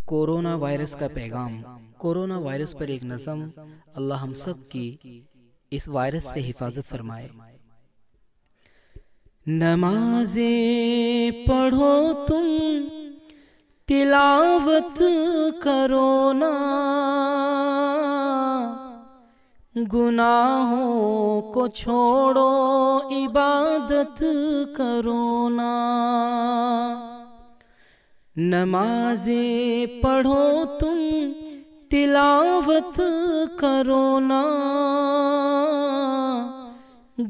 Corona virus کا پیغام۔ Corona virus پر ایک نظم۔ اللہ ہم سب کی اس وائرس سے حفاظت فرمائے۔ نمازیں پڑھو تم، تلاوت کرو نا، گناہوں کو چھوڑو، عبادت کرو نا۔ نمازیں پڑھو تم، تلاوت کرو نا،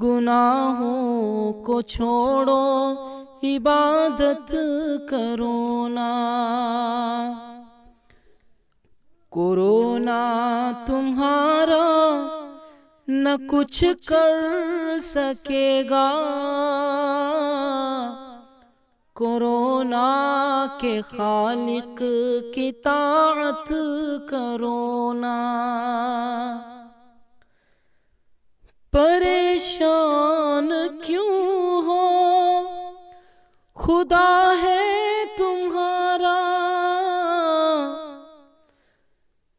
گناہوں کو چھوڑو، عبادت کرو نا۔ کورونا تمہارا نہ کچھ کر سکے گا، کورونا کے خالق کی طاعت کرو نا۔ پریشان کیوں ہو، خدا ہے تمہارا،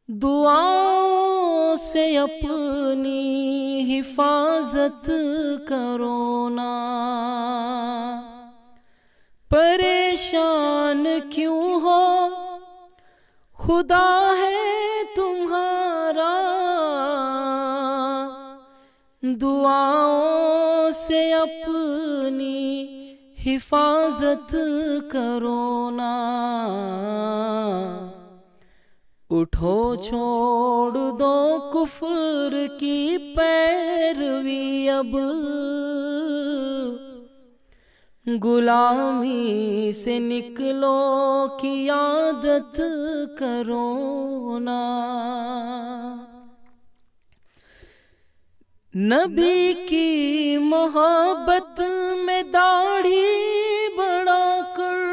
دعاؤں سے اپنی حفاظت کرو نا۔ پریشان کیوں ہو، خدا ہے تمہارا، دعاؤں سے اپنی حفاظت کرو نا۔ اٹھو چھوڑ دو کفر کی پیروی، اب غلامی سے نکلو کی عادت کرو نا۔ نبی کی محبت میں داڑھی بڑھا کر،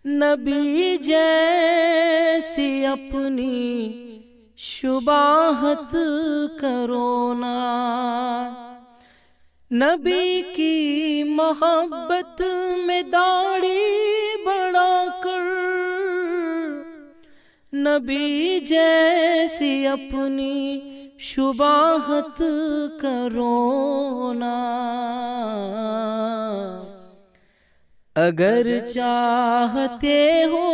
نبی جیسی اپنی شباہت کرو نا۔ نبی کی محبت میں داڑھی بڑھا کر، نبی جیسی اپنی شباہت کرو نا۔ اگر چاہتے ہو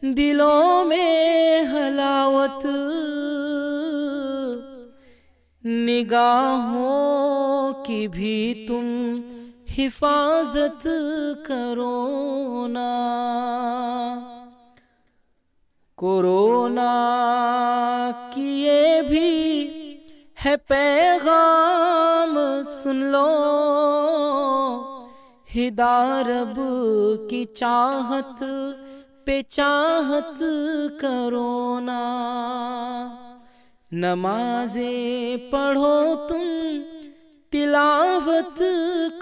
دلوں میں حلاوت، نگاہوں کی بھی تم حفاظت کرو نا۔ کورونا کی یہ بھی ہے پیغام، سن لو، ہدا رب کی چاہت پہ چاہت کرو نا۔ نمازیں پڑھو تم، تلاوت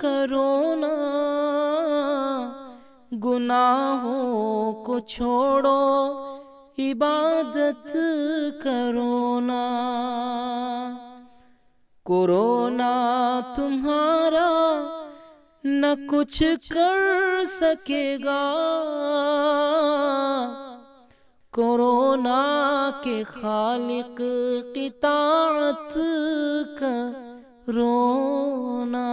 کرو نا، گناہوں کو چھوڑو، عبادت کرو نا۔ کورونا تمہارا نہ کچھ کر سکے گا، کورونا کے خالق کی طاعت کرو نا۔